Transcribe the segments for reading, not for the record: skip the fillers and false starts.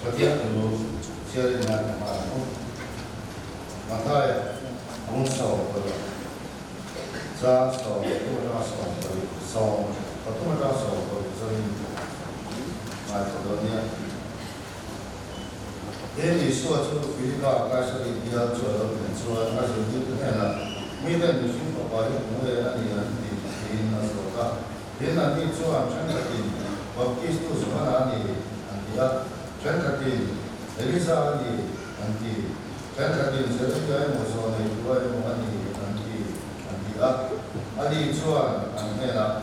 Ketika dulu saya dengan malam, maka unsur saya itu merasa itu merasa sering macamnya. Ini suatu ketika开始dia做了很多，而且就看了，每天就是把这工作那里那时候个，人那里做完全个的，我基础什么那里，啊，全个的，里啥的，全个的，这个我说的，我那里，啊，里做完那了，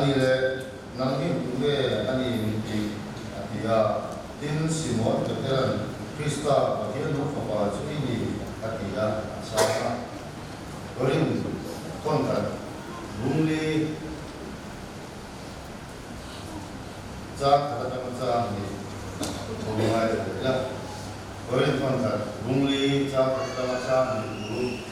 里嘞，那里工作那里啊。Din Simon keteran Krista bagian lupa baju ini hatinya sama orang kontak bungli zat kata ni mulai ya orang kontak bungli zat kata ni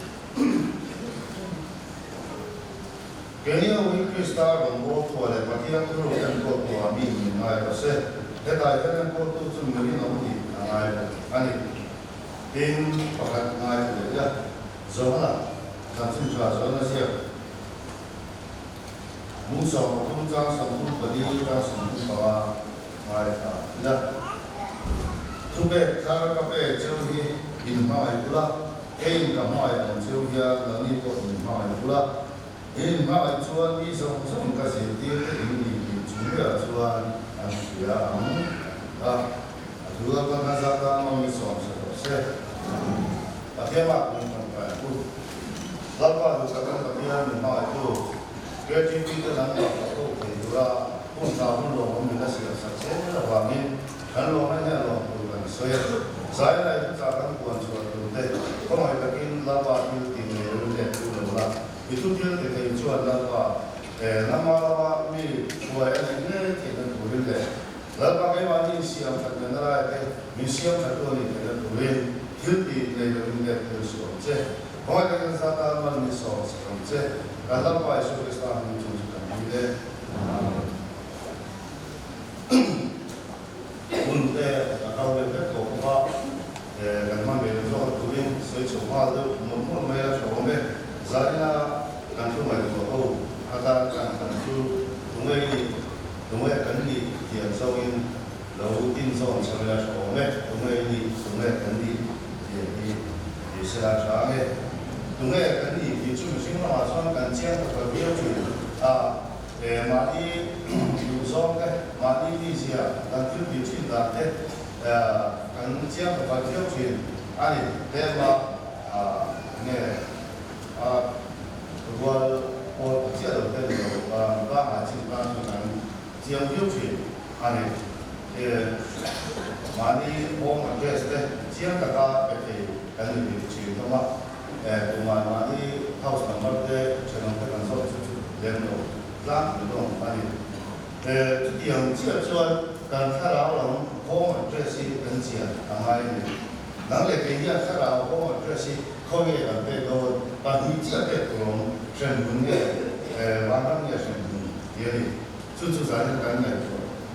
kini orang Krista rombo tuale bagian tu orang tu kami mulai proses Kita ko tu sumuri na mudi ani in pakat ngai tu ya zola samsin cha zola sia musa kumjang samu badi ka samu bawa ngai ta ya tube kar ka pe cheuhi in mai pula ein ka mai an cheuhia lani ko in mai pula in mai chuan ni so ka se ti ni chuya chuan ya dua pengasatan memisah selesai. Bagaimana mencapai itu? Lalu juga bagian lima itu kreativitas dan waktu kedua pun tahun lalu kita selesai lagi. Kalau hanya lalu bukan saya itu akan buat suatu deh. Kalau kita lalu itu timur itu dia kita jual lalu. Nama lalu ini buat ini kita boleh deh. Lalu bagaimana siam terkenal itu, siam terkenal itu boleh hilti level ini terus saja. Kalau kita sahaja manusia saja, kalau apa isu kita muncul juga untuk kalau kita coba kalau kita boleh sesuatu hal mungkin mereka coba zalina kan tu mereka tahu ada kan tu tunggu kan ni dia sawin lalu tin sawin sambil coba tunggu kan ni dia selah cakap tunggu kan ni dia cuma semua macam kan siapa kerja tu mati usang ke mati di siapa kan tu dia cinta kan siapa kerja tu ani tema ni buat我记得在那个大海青山上江流水，安尼，马尼我们这是江大家在跟你去的嘛，同埋马尼后生么的全部跟上联络，拉活动安尼，这样这说跟太老人我们这是跟前，同埋能力给人太老我们这是可以让这个把你这个东。身份的，晚上也身份也的，就是咱这干的，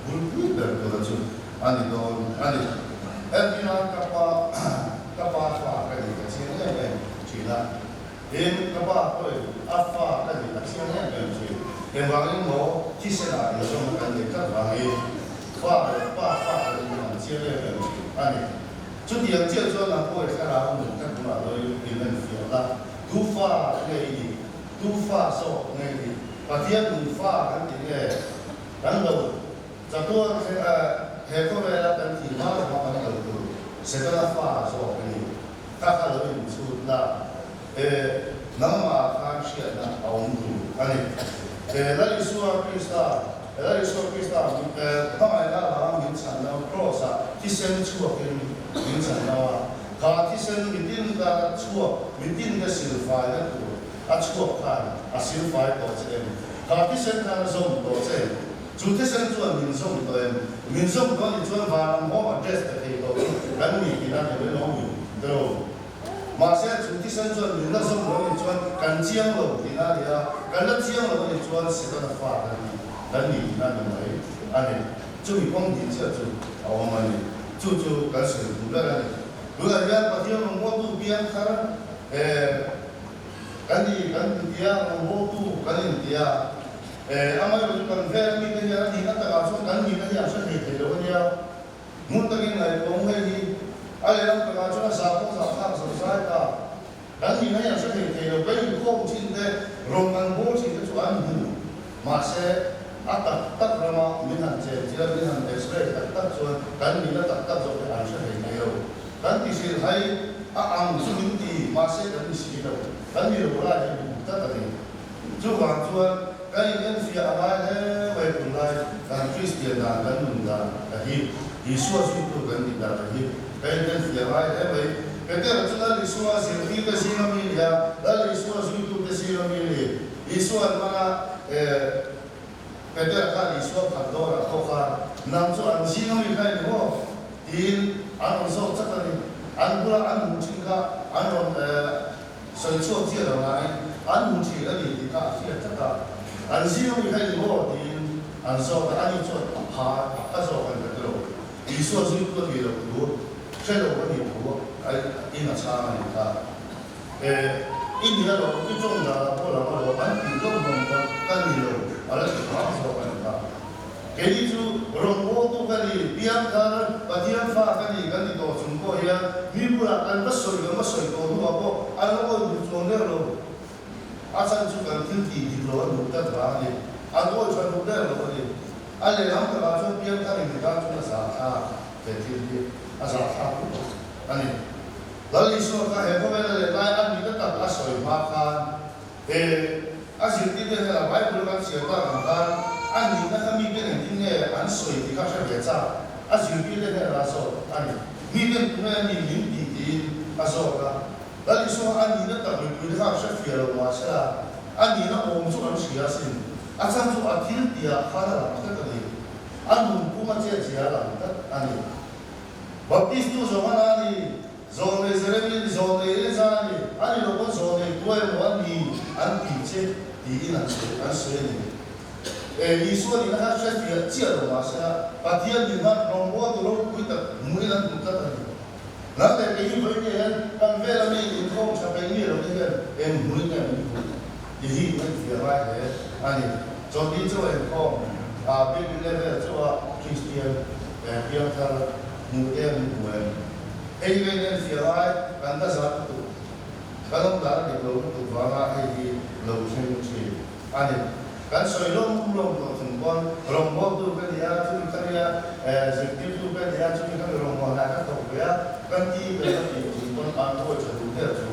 不的个就，俺你都俺你，平常发个你个钱那边去了，发对发个你个钱那边去，往里头其实啊，有时候跟你干啥的，发个你往钱那边去，俺你，就点这说呢，不会看到我们干什么都有你们需要的，都发那一。都发说那里，把这都发跟这个，然后这多黑过来了，跟地方的话那个都，谁跟他发说给你，他都有出那，那么他写那我们都，那里说披萨，他们那行名称那 cross 提升出给名称那嘛，他提升民定的出，民定的消费那个。错看消费多些，他提升他的收入多些，主提升做民生多，民生多你做法，我们这是可以多，人民给他这边农民，对不？马上主提升做民生收入你做，跟江路给他的啊，跟那江路你做是他的法人民那里没，就比光底这就我们就干脆不干了。如果要把这种我都变看，kan dia membutuh kan dia amal itu kan fair ni kan dia ni kata kaso kan ni kan dia asal ni dia dia mungkin ngai kong hai ale lang ka kaso na sa selesai ka kan ni kan asal ni dia bai ko chin de rongan bo chin de chuan ni ma se atak tak rama minan je jila minan express tak chuan kan ni na tak zo ka asal ni dia kan ti sil hai ang suminti ma se kan si dia kan ni ro la ni ta ta ni chu wang chuan kan ni fi a ba he wei kun lai kan Christian da kan nun da hi Yesu su tu kan ni da hi kan ni fi a ba he wei kan ta chu la Yesu a si fi ka si na mi ya da Yesu su tu ka si na mi ni Yesu an mana kan ta ka Yesu ka do ra ko ka nam chu an si na mi kai ni ho in an so cha ta ni an bula an mu chin ka an所以做这个来，按目前的你看，现在按使用开始我听，按说的按你做爬，他说很多路，你说是个别的路，这个问题路，因为差了你看，一年路一种的，不然路按顶多弄个干你路，完了就爬说很多。给你就让我都跟你边看，把天发跟你多中国一样，你不然按不水多路啊不，按那个做那路，阿三就跟天地路路得哪里，按我全部那路的，按你他们那说边看你家做那啥啊，在天地，啊啥啊，按你，那你说他还后面的来按你的打水马看，阿是你的那外国人写到看。按你那个米变的今天按水比较少别炸，按水变的那说按米变那你零底的他说个，那你说按你那等于的话是别了嘛是啦，按你那我们做人是要是，按上做按天底啊，他那那个的，按我们不嘛这些啦，按你，我第一说话那里，做的是那边做的那啥的，按你如果做的多的话你按底这底那是按水的。你说你那还是别借了嘛是啊？把天你那弄我都弄不得，没人不得的。那在给你回年，当为了你空才给你了那个，没人你没别买的，啊你做你做的空，啊别那个做 Christian，别他没得没得，因为那别买，干得啥都，干弄哪里都玩啊，路线去，啊你。kan soilong ulong tungkon rombok tu kan dia tu kan dia zikir tu kan dia tu kan rombok nak tu ya kan ti kan ti tungkon an tu tu dia tu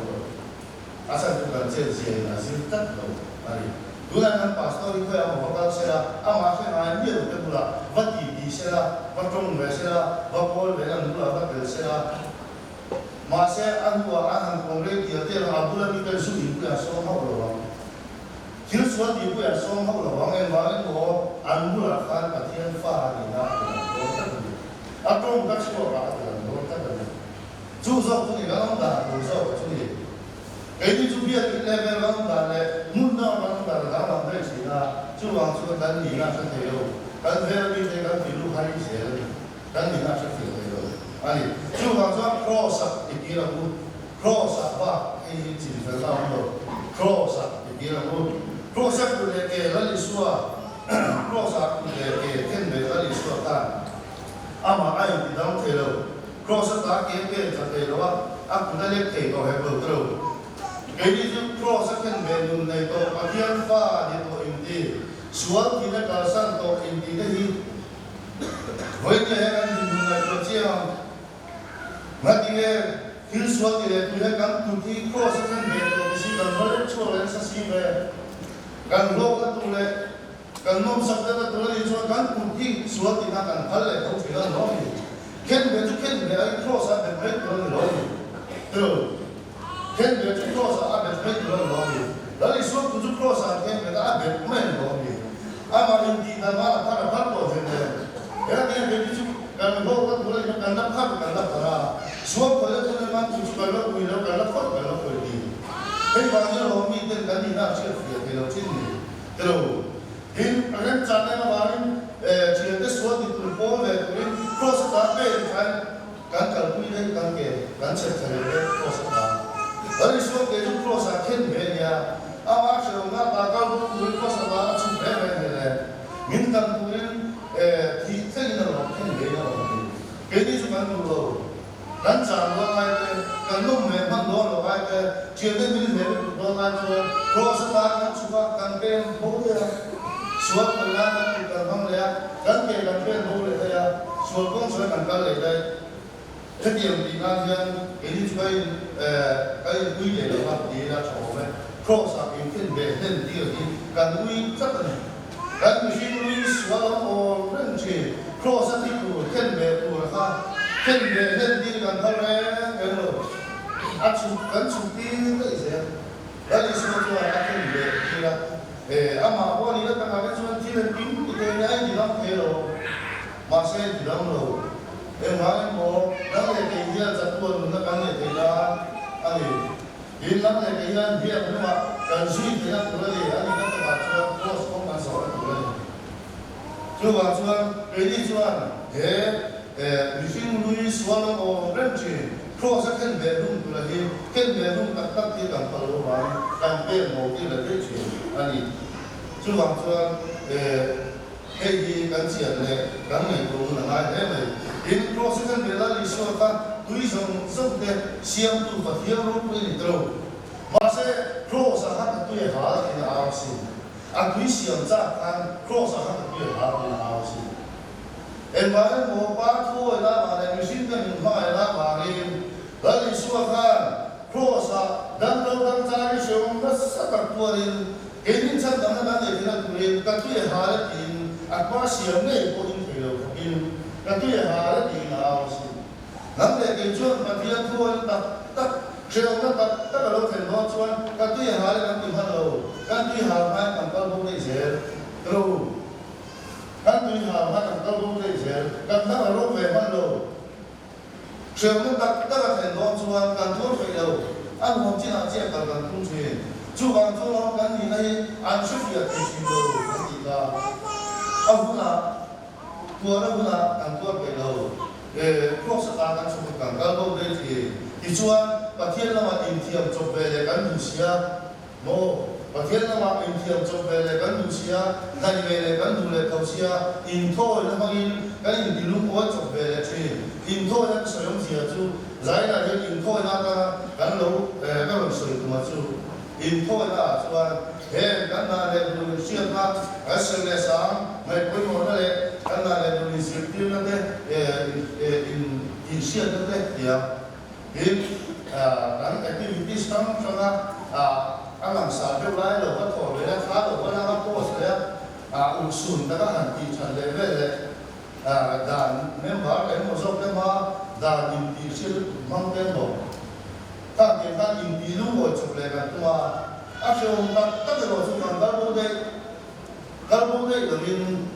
asal tu kan je nasib tak tu ari dulan kan pastor itu yang bakal sera amasnya an dia tu pula vati di sera patong be sera bakol be kan pula bakal sera masih an tua an kongre dia dia abdullah ni kan sudah itu yang so mau其实说你不要说后了，王我安不了看把天发你那我这个，啊中不吃我把这个我这个，就说你刚刚打，有时候就你，给你就别那边刚打嘞，弄到刚打的，刚往那去啊，就往这个等你那是对喽，等这个你这个比如还一些了，等你那是对喽，啊你就往这 cross 一点了不 ，cross 吧，一几分到不 ，cross 一点了不。Rosa kude ke lali suwa, rosa kude ke kenbe lali suwa kan. Ama ay di dam telo. Rosa ta ke telo aku dale ke ko he ko telo. Kini ju rosa kenbe nun nei to akian fa ni to indi. Suwa ki na kasan to indi hi. Voi ke he kan nun nei to chia. Mati ke hil suwa ke tu he kan tu ki rosa kenbe to si kan mole chua sa si be. Kan lo ka tu le kan nom sak da tu le so kan kunti suat ina kan phal le to phila no ni ken be ai cross a be be to lo ni to ken be tu cross a be be to lo ni la li so tu cross a ken be a be me lo ni ama hindi na ma para par to je ne ya ni be tu kan lo ka tu le kan na para so ko le tu le man tu ka lo ku lo ka lo ko ni Hei bangsa lo mi ten kan ni na chef ya ke lo chin ni. Pero hin akan chane na barin chỉ cái số thì tụi bố về tụi cross cả về cái quy đấy cái chết thành cái cross cả ở đây số cái cross khen về nhà bác sĩ ông ta cao tụi cross cả chụp về này những cái tụi thì thế nào khen về nào cái gì chúng ta đâu dan chàng lo ai cái nông nghiệp mang lo ai cái chuyện đấy mình về lo ai cho cross cả cái chụp cái bên bố đấy suốt thời gian các cụ cần không đấy gắn kề gắn bên bố đấy đây suốt công suốt cần cái đây trách nhiệm thì ngang dân cái gì chơi cái quy để là hoạt đi là chỗ này cross là những cái về lên đi rồi cần quy rất là cần quy suốt lắm ô rất chi cross thì cụ khen về cụ là khen về lên đi cần không đấy cái rồi cần chụp đi cái gì đấy là suốt cho khen về thì là ama wani na tanga ka chuan thil pin ite nai di lam phelo ma se di lam lo ma mo na le ke hian za tuan na kan le te na ani in lam le ke hian hian ma kan zui te na tu le ani ka ta chuan cross kom kan so tu le chu wa chuan ke ni chuan li fin lui swala o renchi cross a ken ve lum tu le hi ken ve lum tak tak ti kan palo ma kan pe mo ti le te chi ani chú hoàng chuan cái gì cần chuyện này cần người cũng là ai thế này in process cái là lý số khác tuy rằng rất là siam tu và thiếu lúc với lịch đầu mà sẽ process khác tuy hà thì là áo xí tuy siam ra kan process khác tuy hà thì là áo xí em nói một ba thôi là mà này mình xin cái mình hỏi là mà đi là lý số khác process đang đâu đang ra lý số nó rất là tua đi cái những chân đó nó để là tụi em các tuổi hà là tiền qua siêu này có những cái đâu in các tuổi hà là tiền nào xí nắm để cái chuyện mà tiền thôi tất chiều nó tất cả lúc thành đó chuyện các tuổi hà là tiền hơn đâu các tuổi hà hai cầm cao bông đây dễ đâu các tuổi hà hai cầm cao bông đây dễ các tất cả lúc về hơn đâu chiều nó tất cả thành đó chuyện các tuổi phải đâu anh không chỉ là chỉ cần không chuyện chú bạn chú nó cái gì này anh xuất hiện thì chỉ đâu cái gì đó ông cũng là tua nó cũng là anh tua cái đầu quốc gia các chú càng cao đâu đây thì chú anh và thiên là mà in thiệp chụp về để cái Lucia mô và thiên là mà in thiệp chụp về để cái Lucia thay về để cái Lucia cầu xia in thôi nó mà in cái in thì lúc cuối chụp về để chỉ in thôi nó sử dụng gì chú giải là cái in thôi nó cái lâu cái bằng sợi của mà chú in thôi là cho anh cái nào để mình xuyên qua cái sự này sáng ngày cuối mùa này cái nào để mình xuyên tiêu nó đấy in xuyên nó đấy thì in cái activity sáng cho nó anh làm sao cho lại rồi bắt đầu để khá rồi bắt đầu post đấy usun tất cả hành trình thành lệ về đấy đàn nếu mà cái một số cái mà đàn in xuyên mang tên đồ ta thì ta in đi lúc rồi chụp lại cái mà áp dụng ta tất cả rồi chúng ta đã bố đây là mình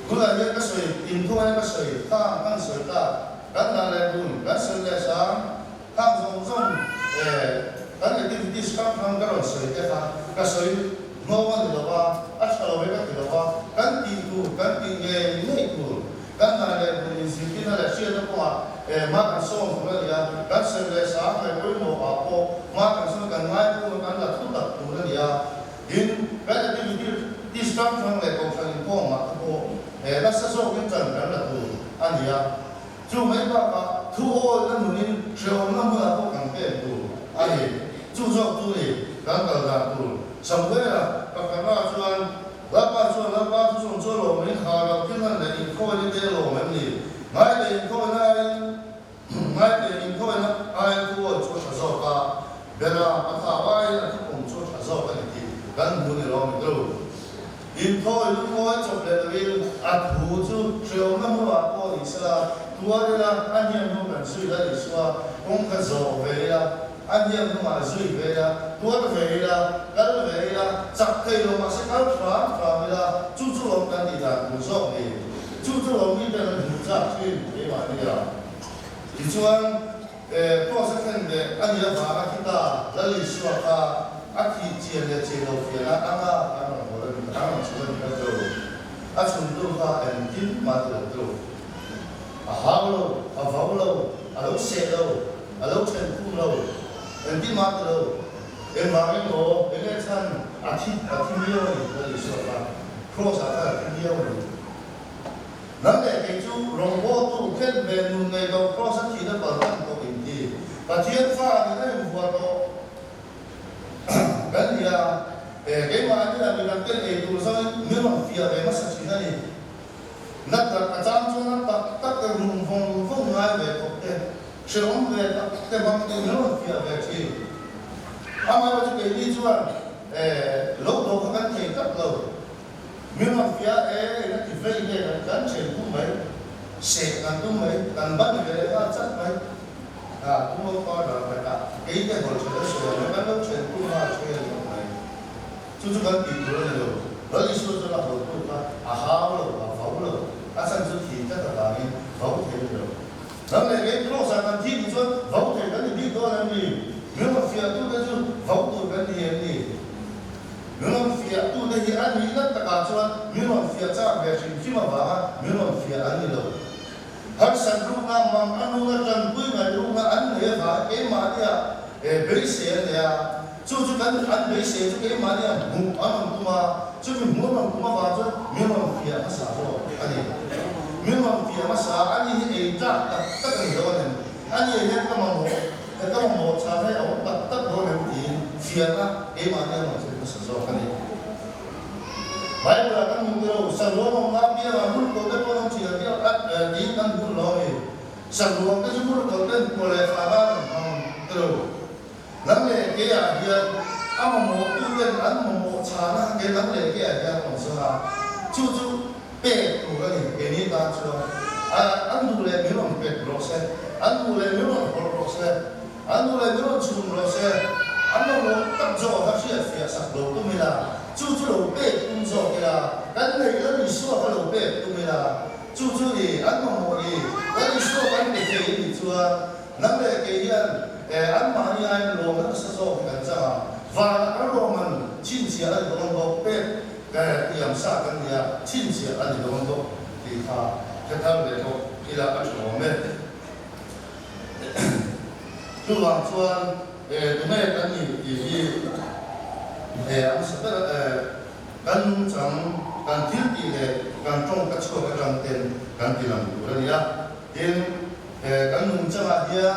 cũng là những cái sợi in thôi cái sợi ta ăn sợi ta cái nào là đúng cái sợi là sáng ta dùng cái này thì đi sáng không cái rồi sợi cái sợi ngô ăn được ba áp dụng với cái được ba cái tiền cái tiền nghề này cái nào là mình sử dụng cái là xuyên nó qua mà cái số của nó là cái sợi là sáng cái cuối mùa họ mà cái số cái ngay cũng cái là thu tập của nó là in cái này thì đi sáng không lại còn phải có mà có nó sẽ số cái chân cái là thu anh nhá chú mấy bạn thu hồi nó mình chiều nó mới là có càng tiền thu anh chú cho thu thì cái là thu xong rồi là các bạn chú anh lắp ba chú cho lỗ mình hà là cái này là in khôi như thế lỗ mình đi ngay để in khôi nó ai thu hồi cho sản xuất cả bây giờ mà thảo ai là cái cùng cho sản xuất cái gì gắn mua này lo mình đâu in khôi lúc khôi chụp lại là vì thu chú chiều nó mua có thì sẽ là tua đây là anh em không cần suy ra thì xóa không cần dầu về là anh em không mà suy về là tua về là gắn về là chặt cây rồi mà sẽ cắt phá và là chú lòng cần thì là cũng rõ thì chú lòng như thế là cũng chặt trên thế mà bây giờ thì cho anh có sẽ thành để anh em phá kita là lý xóa cả anh thì chia đầu phía là anh là một lần số lần cái đầu chun tu ha en tin ma tu how lo how lo lo se lo chen ku lo en tin ma tu en ma nge mo en chan thi mio ni lo so ba cross ata thi mio ni nang le ke chu rong bo tu ken be nu nge go cross thi da ba tan ko in ti ba thiên pha ni na mu to kan ya cái mà như là mình làm cái này tụi sao nếu mà phía về mất sạch thì này nát là trang cho nát tất cả vùng vùng ngay về cột tiền sử dụng về cái bằng cái nếu mà phía về thì mà bây giờ đi cho lâu đầu các anh chị cắt lâu nếu mà phía nó thì về đây là cán chuyện cũng mấy sẽ càng cũng mấy càng bắt về là chắc mấy cũng không có là phải cả cái hồi chuyện đó rồi nó cán chuyện cũng là chuyện chú chú cần tìm được rồi, đó là số cho là hồi cuối mà hao rồi, phẫu rồi, sang chú thì chắc là cái phẫu thì được. Đó là cái lúc sang làm thi thì cho phẫu thì cái gì đó là gì, nếu mà phía tu cái chú phẫu tu cái gì gì, nếu mà phía tu cái gì anh nghĩ là tất cả cho, nếu mà phía cha về chuyện khi mà vào, nếu mà phía anh nghĩ đâu, hết sang lúc nào mà anh lúc nào chân cuối ngày lúc nào anh nghĩ phải cái mà đi bế xe này chú cần ăn bế xe chú cái mà đi mua ăn cũng mà chú mình mua ăn cũng mà vào chú miếng ăn phía mà sao rồi anh ấy miếng ăn phía mà sao anh ấy ra tất cả nhiều này anh ấy hết cái mà mua cha thấy ông tất đồ này thì phía đó cái mà đi mà chú mà sao rồi anh ấy bây giờ các mình đều sản xuất không làm bia mà muốn có cái con chỉ là cái đi ăn cũng rồi sản xuất cái chú muốn có cái của lại phá ra rồi nắng lệ cái hiện ăn mà một tu viên ăn mà một trà na cái nắng lệ cái hiện còn sao chú bể của cái này ta cho ăn đủ lệ nếu mà bể rồi sẽ ăn đủ lệ nếu mà rồi sẽ ăn đủ lệ nếu mà chùm rồi sẽ ăn mà một tập cho các chị phía sạc đồ tôi mới là chú đầu bể cũng cho cái là cái này nó đi xua cái đầu bể tôi mới là chú thì ăn mà một gì cái đi xua cái này thì chưa nắng lệ cái hiện anh mà như anh luôn nó sẽ so với cái sao và anh luôn mình chín chia anh luôn có biết cái điểm sao cái gì chín chia anh luôn có thì cái thằng này có cái là cái chỗ này chú hoàng xuân tụi mấy cái gì anh sẽ cần chẳng cần thiếu gì để cần trong cái chỗ cái đồng tiền cần tiền làm đủ rồi nhá tiền cần dùng cho mà tiền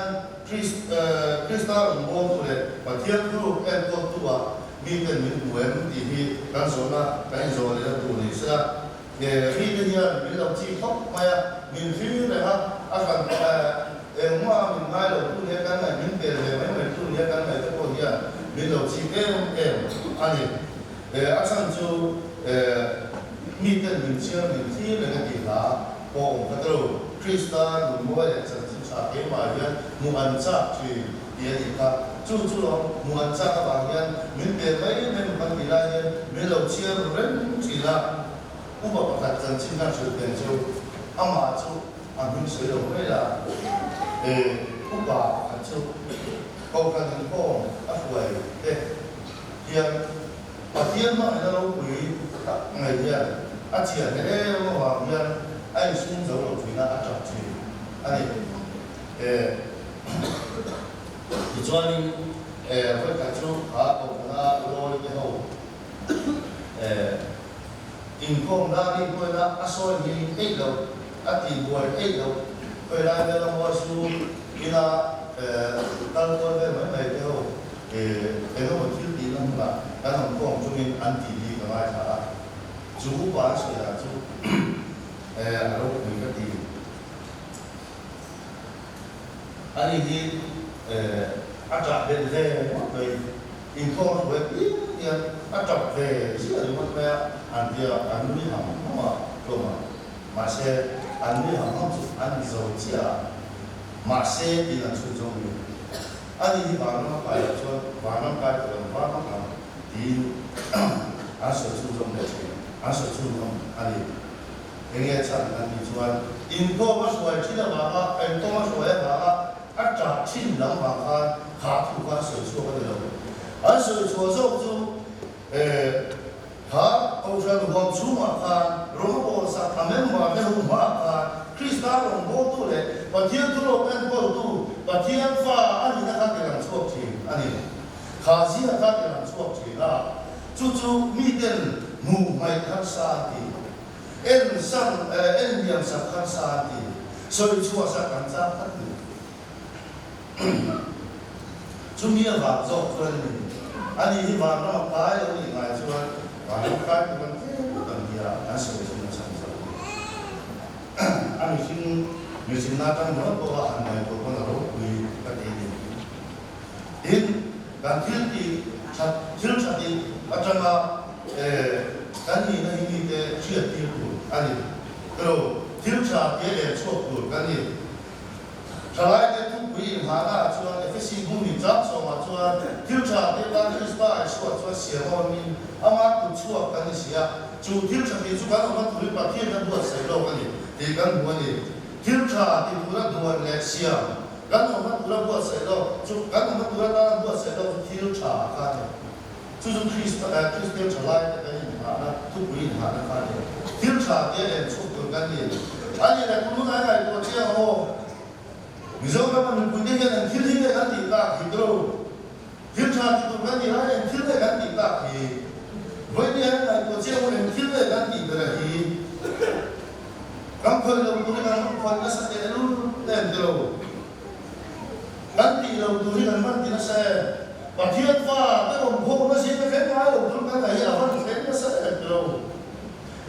Krista ngôn tu le, và thiên tu em tu tu mi cái mình muốn thì cái số na cái số này là tu này sẽ khi cái gì mình làm chi khóc mà mình phi này ha, phần em mà mình ngay đầu tu này cái này mình về mấy mình tu này cái này cái câu gì mình làm chi em anh ấy sang chú mi cái mình chưa mình phi này cái gì đó, còn cái đầu Krista ngôn mua để cái mà hiện mua ăn chắc thì hiện thì cả chú lo mua ăn chắc các bạn hiện mình về mấy mình bằng gì là hiện mình đầu chia rồi chỉ là cũng bảo phải chân chính là sự tiền chú ông mà chú mình sử dụng đây là cũng bảo phải chú câu cần những câu quầy để hiện hiện mà nó đâu quý ngày hiện chỉ là cái mà hiện anh xuống dấu đầu thì là chọn chỉ anh thì cho nên với cả chú ở là rồi cái hậu in công ra đi coi là asoi đi ấy đâu thì buổi ấy đâu coi là cái là mua số như là tăng tôi với mấy mấy cái hậu cái nó một chút tí lắm là cái thằng công chúng mình ăn thì đi cái mai thà chú bán sữa là chú ở đâu mình cái gì anh ấy thì ăn chọn về rồi in con với ít tiền ăn chọn về chỉ là một cái ăn tiền ăn nuôi hỏng mà rồi mà xe ăn nuôi hỏng không ăn dầu chỉ là mà xe thì là chú trọng nhiều anh ấy thì vào nó phải cho vào nó phải rồi vào nó làm thì ăn sữa chú trọng để ăn sữa chú trọng anh ấy cái nghe chẳng anh ấy cho anh in con mà sủi chỉ là vào anh con mà sủi vào ăn chả chín lắm mà khá thủ quan sửa chữa cái điều ăn sửa chữa xong chú khá câu chuyện gồm chú mà phan rốt bộ sa tham em mà cái hùng mà phan Krista lòng bố tu lệ và thiên tu lộc em bố tu và thiên pha anh ấy đã cái làm chuộc chỉ anh ấy khá gì đã cái làm chuộc chỉ là chú mi tên mù mày khăn sa thì em sang em niệm sa khăn sa thì soi chua sa khăn sa khăn thì chú mi vào dọc cho nên anh ấy vào nó cái ở những ngày cho và nó cái của mình cần gì là anh sẽ dùng nó sản xuất anh xin người xin nói trong đó có anh này của con là lúc vì cái gì đếnการthiếu chặt đi ở trong cái gì nó hình như chuyện tiêu thụ anh ấy rồi thiếu chặt cái để chụp được cái gì trở lại cái thú vị mà là cho cái sinh công nghiệp chấp so mà cho thiếu chặt cái ban thiếu spa cho xỉa hoa mình ama cũng chua cái gì à chú thiếu chặt thì chú cái nó thú vị và thiên nhiên đua xảy ra cái gì thì cái muốn gì thiếu chặt thì đua đua lệ xỉa cái nó đua xảy ra chú cái nó đua xảy ra thiếu chặt cái chú Christian trở lại cái gì mà là thú vị mà là cái thiếu chặt cái để chụp được cái gì anh ấy là cũng nói này của chị hồ Misalnya kalau punya yang kiri kan tidak gitu, kiri itu kan dia yang kiri kan tidak di, boleh dia kalau dia yang kiri kan tidak di, kamu kalau tulis kan kalau nasi itu dan itu, kan tidak tulis kan mana tidak saya, bagian apa, kalau buku nasi itu kan ada, tulis kan ada apa, kan nasi itu,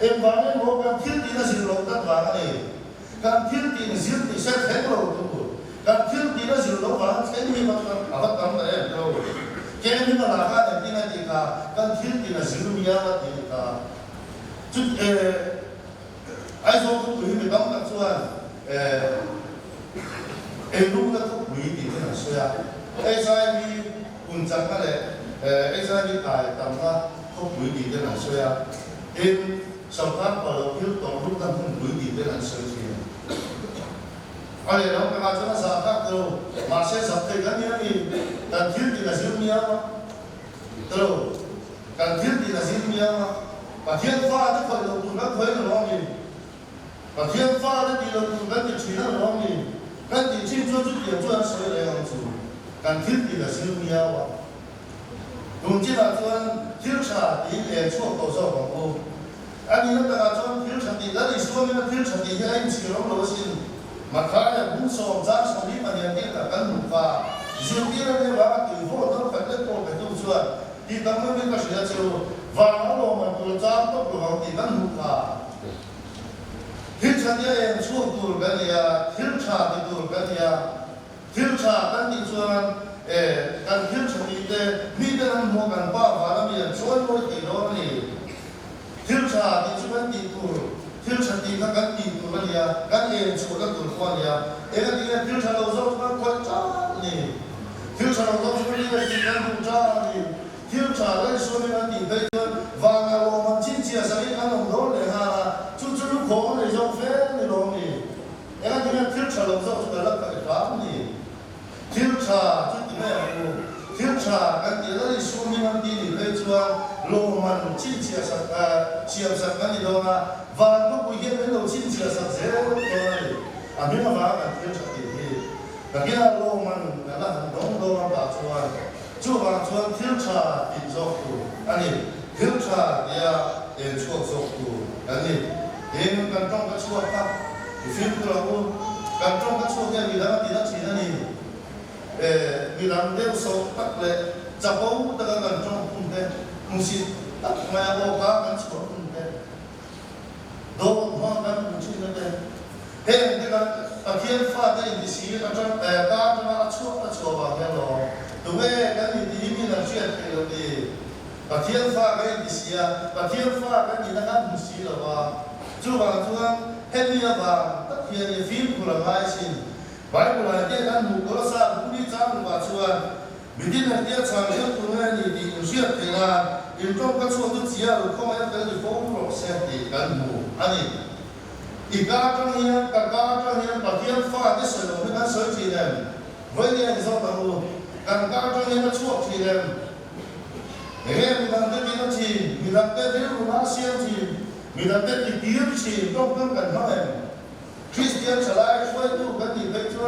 emangnya mau kan kiri nasi itu kan mana ni, kan kiri nasi itu saya kan itu. Kan thiếu tí nó dừng đâu mà cái gì mà bắt cắm đấy đâu cái gì mà là cái này cái gì cả kan thiếu tí nó dừng mía mà thì cả chút ai số cũng quý mình đóng các số lúc nó cũng quý thì thế nào xưa ai sai đi cùng chẳng cái này ai sai đi tài tầm ra không quý thì thế nào xưa em sau đó vào đầu thiếu tổng lúc nó không quý thì thế nào xưa anh ấy nói cái mà chúng ta sao các đâu mà sẽ sắp tới cái này thì cần thiết thì là riêng nhau mà đâu cần thiết thì là riêng nhau mà và thiên pha tức phải đầu tư các thuế là lo gì và thiên pha tức thì đầu tư các tiền chỉ là lo gì các tiền chi cho chút tiền cho anh sửa lại làm chủ cần thiết thì là riêng nhau mà đúng chứ là cho anh thiếu trả thì để cho cầu sau của cô anh ấy nói là cho anh thiếu trả thì đã đi xuống nhưng mà thiếu trả thì anh chỉ nó đâu xin mà khá là cũng sòng giá sòng đi mà nhận biết là cán đủ và riêng kia là như vậy từ vô nó phải đến cổ phải tu chưa thì ta mới biết cái sự chịu và nó lo mà tu giá tốt của họ thì cán đủ và thiếu cha thì em chua tu cái gì à thiếu cha thì tu cái gì à thiếu cha cán thì chua cán thiếu cha thì để mi đến ăn mua cán ba và làm gì chua mỗi cái đó này thiếu cha thì chua thì tu thiếu chặt thì các cán thì tụi nó đi cán gì chụp các tụi quan đi cái gì thiếu chặt lâu rồi các quan chả gì thiếu chặt lâu rồi chúng đi thì cán cũng chả gì thiếu chặt lấy số này cán thì bây giờ và ngày hôm mà chín chia sẻ cái cán đồng đó để hà chút lúc khó để cho phép để làm gì cái gì thiếu chặt lâu rồi chúng ta làm cái pháp gì thiếu chặt chút thì này thiếu chặt cán thì lấy số này cán thì bây giờ lô man chín chia sẻ cái gì đó là và nó cũng hiện lên đầu xin chia sẻ rồi à biết mà bạn thiếu chặt thì cái là lô man là đóng lô man bảo cho bạn thiếu chặt thì cho cụ anh ấy thiếu chặt thì cho cụ anh ấy thì mình cần trong cái chúa khác thì phim củaเราcần trong cái chúa kia vì đó chỉ là gì vì làm đeo sâu tắc lệ chặt bóng tất cả cần trong cùng thế không xin tắc mà bao cá cần chúa cùng thế đâu mà cần cũng chỉ là thế thế nên là thiên pha cái gì xí ở trong ta cho nó chúa vào cái đó tụi cái gì thì mình làm chuyện thì là gì và thiên pha cái gì xí và thiên pha cái gì nó cũng xí là và chú vào chú hết đi và tất nhiên phim của là mai xin bài của là cái ăn mù có sao cũng đi chăm và chú mình đi là cái sáng trước tụi này thì chuyện thì là in trong các số thứ gì không ai cái gì phố rồi xem thì cái mù anh ấy thì cả trong hiện và thiên pha cái sự đồng cái sở chỉ này với cái do là mù càng cả trong hiện nó chuộc chỉ này để em đang cái gì nó chỉ chỉ mình làm cái điều mà xem chỉ mình làm cái tiếng chỉ trong cơn cần nói Christian trở lại xuôi tu cái gì vậy chứ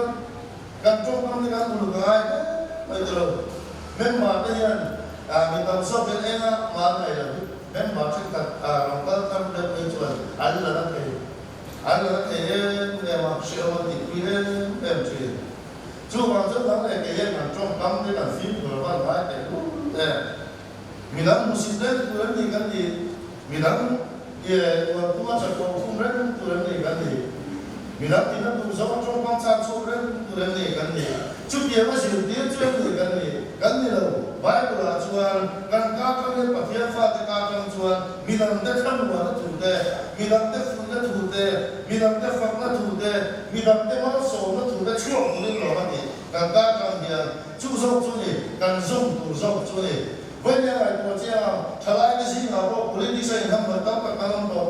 cần trong cơn cái cần được ai bây giờ nên mà cái hiện mình làm sao bên em mà này là nên mà chắc thật lòng ta tâm được cái chuyện anh là thế em mà sẽ mà thì em chỉ chú hoàng rất lắm này cái em làm trong cơn cái làm phim của văn hóa cái mình làm một sinh đấy tôi làm gì cái gì mình làm cũng mà sẽ có cũng rất tôi làm gì cái gì mình làm thì nó cũng giống trong quan sát số rất tôi làm gì cái gì chút tiền mà sử tiền cho em gì cái gì là bài của là chuan càng cao trong cái bậc thiên pha thì cao trong chuan mình làm tất cả mọi thứ thủ đề mình làm tất cả nó thủ đề mình làm tất cả nó thủ đề mình làm tất cả số nó thủ đề chuộng của những lo cái gì càng cao trong hiện chú dốc chú này càng dùng thủ dốc chú này với nhà này của chị trả lại cái gì nào có politics này không được tao các anh đó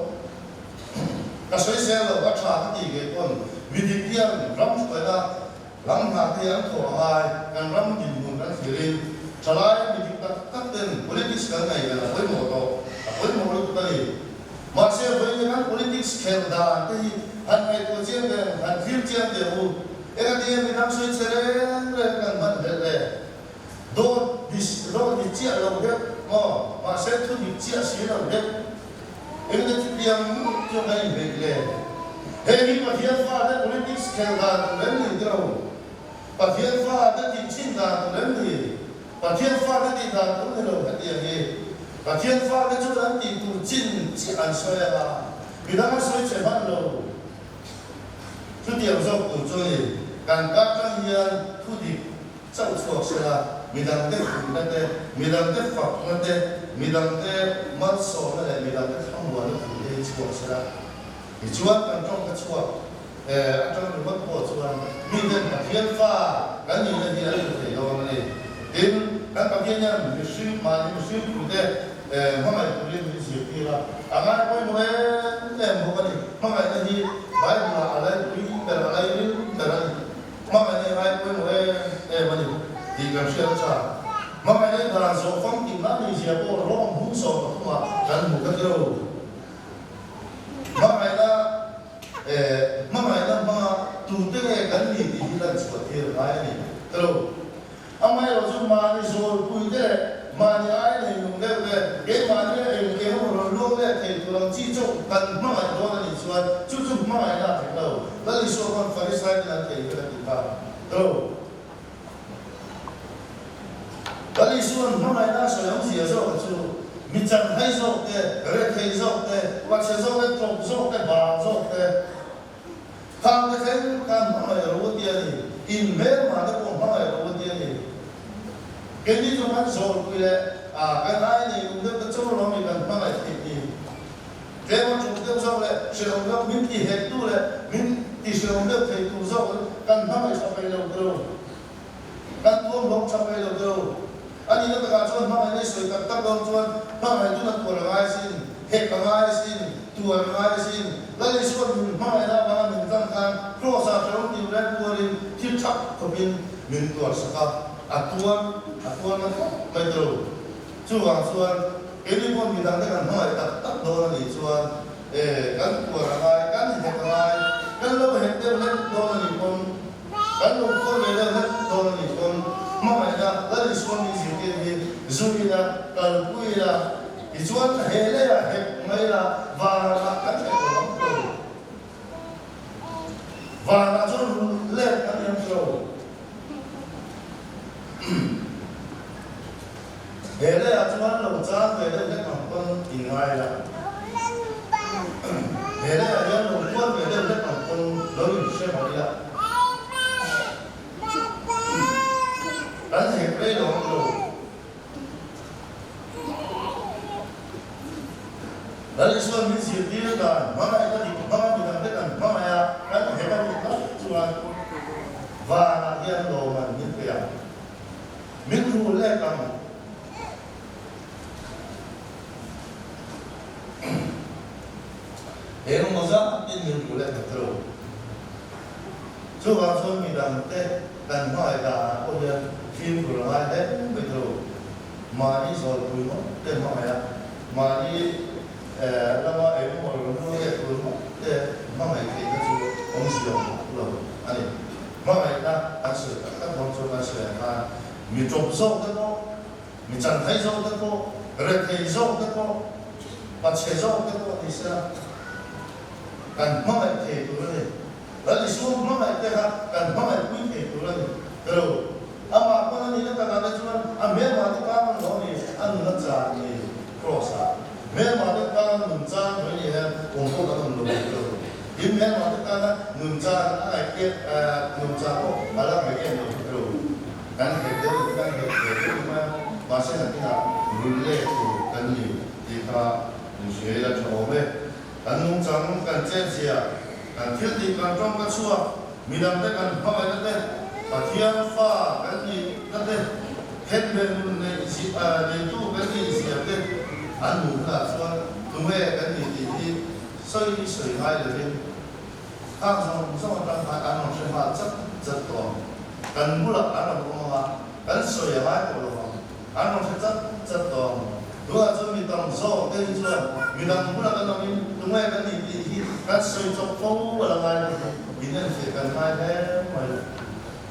cái số xe là bắt trả cái gì cái con mình đi tiền rắm phải là lắm hàng thì ăn thổ hai càng rắm thì muốn ăn phỉ lên trả lại mình đi các tên politics cái này là với một lúc đây mà xe với những cái politics khéo đàn thì anh này của chị này anh phim chị này u cái gì mình đang suy xét đấy càng mạnh đấy đôi đi chia lâu hết mà sẽ thu đi chia xí lâu hết cái này thì điểm cho cái về lệ hệ mình mà thiên pha đấy politics khéo đàn đến gì đâu và thiên pha đấy thì chín đàn đến gì và thiên pha đấy thì đàn cũng là cái gì và thiên pha đấy chỗ đó thì tụ chín chỉ ăn xoay là vì đang xoay chạy bắt lâu chút điểm dọc của tôi càng các doanh nghiệp thu đi sau cuộc sẽ là mình làm cái phụ năng thế mình làm cái phật năng thế mình làm cái mất số này mình làm cái không muốn phụ thế cuộc sẽ là thì chúa càng trong cái chúa trong cái mất của chúa mình nên là thiên pha cái gì là gì là thể lo này đến các bạn kia nha mình suy mà mình suy phụ thế mà mày cũng lên mình suy kia là anh ấy nói em không có gì mà mày là gì bài mà lại quý cái là lại cái là mà mày này ai quên một em mà thì cần suy ra mà mày này là số phong tìm lại thì sẽ có lo hung số mà cần một cái điều mà mày là mà tụi tôi cần gì thì là sự thiệt hại này đâu anh mày là chúng mà đi rồi cuối thế mà như ai này dùng cái mà như em cái một luôn đấy thì tụi nó chỉ chụp cần mà mày đó là đi xuân chụp mà mày là phải đâu đó là số con phải sai là thì cái là tìm vào đâu đó là số mà mày là số lượng gì số chứ mình chẳng thấy số cái thấy số cái hoặc là số cái trộm số cái bà số cái thằng cái mà mày là vô tiền thì in mail mà nó cũng mà mày là vô tiền thì cái gì chúng ta rồi quy lệ cái này thì cũng được cái chỗ nó mình cần mang lại thì cái mà chúng ta sau lại sử dụng các mình thì hết tu lại mình thì sử dụng được thì tu sau cần mang lại sau này đâu đâu cần tuôn bóng sau này đâu đâu anh ấy nó cả cho mang lại sự cần tập trung cho mang lại tu là của ai xin hết cả ai xin tu là ai xin lấy số mình mang lại là mang mình tăng tăng cross out trong điều đấy của mình thiết chắc của mình tu là atuan nó bây giờ chú hoàng xuân cái đi con mình đang cái cần hỏi tập đồ là gì xuân cán của là ai cán thì thành là ai cán lâu hết tiêu hết đồ là gì con cán lâu con về đâu hết đồ là gì con mà mày ra lấy đi xuân đi gì cái gì vui là cần vui là thì xuân hệ đấy là hệ mấy là và là cán hệ của nó rồi và là cho lên cán em rồi về đây là chúng ta lồng trang về đây các con tỉnh ngoài là về đây là dân lồng quân về đây các con lớn xe bảo đi ạ đánh thì đây là đồ đấy là xuân mình xịt đi rồi mà lại có gì mà lại bị làm thế này mà lại đánh thì cái gì đó chúng ta và là dân đồ mà như thế nào mình thu lệ bằng để nó có giá nên mình thu lệ thật rồi chú hoàng xuân mình làm thế cần hỏi là cô nhân phim của ai đấy mình rồi mà đi rồi quý nó tên hỏi là mà đi là mà em một người cái cuốn để mà mày cái chú ông sử dụng rồi anh mà mày ta anh sử các món cho anh sử là mình trộm sâu cái đó mình chẳng thấy sâu cái đó rồi thấy sâu cái đó và chế sâu cái đó thì sao cần mà mày thì tụi nó đi xuống mà mày cái ha cần mà mày quý thì tụi nó rồi ama ko na nila ka kada chuan a me ma te ka man lo ni an na cha ni cross a me ma te ka nun cha ni he ong ko ka nun lo lo in me ma te ka na nun cha a ke nun cha ko ala me ke no lo kan he de ma se na ta ru le ko kan ni ti ka ni xue la cho me kan nun cha kan che chia kan thil ti kan trong ka chua mi dam te kan pa ma te và thiên pha cái gì cái tên hết bên này chỉ này tu cái gì gì cái anh muốn là cho tụi mình cái gì thì xây sửa hai được đi khác xong trong hai anh làm sinh hoạt rất to cần mua là anh làm không mà cần sửa hai của nó anh làm sẽ rất to đúng là cho mình tầm số cái gì chứ mình làm mua là cái nào mình tụi mình cái gì thì cái sửa trong phố là ngay mình nên phải cần hai thế mà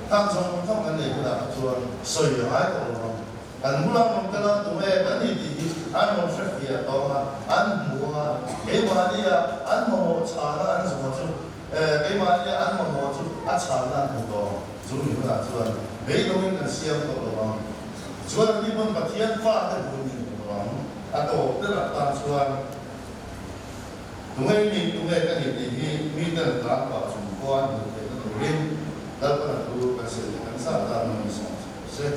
当中通緊嚟㗎啦，做誰喺度咯？人冇諗咁㗎啦，做咩？等你哋按冇出嘅當啊，按冇啊，幾萬啲啊，按冇查啦，按什麼做？幾萬啲按冇做，一查啦好多，做唔到啦，做你都應該先到咯。做呢本白天花的本年咯，啊都得啦，當做同埋你同埋跟你哋มีแต่หลังป่าสมควรอยู่ในตัวเองแล้วก็ดูกันเสร็จกันสร้างตามมันสองเสร็จ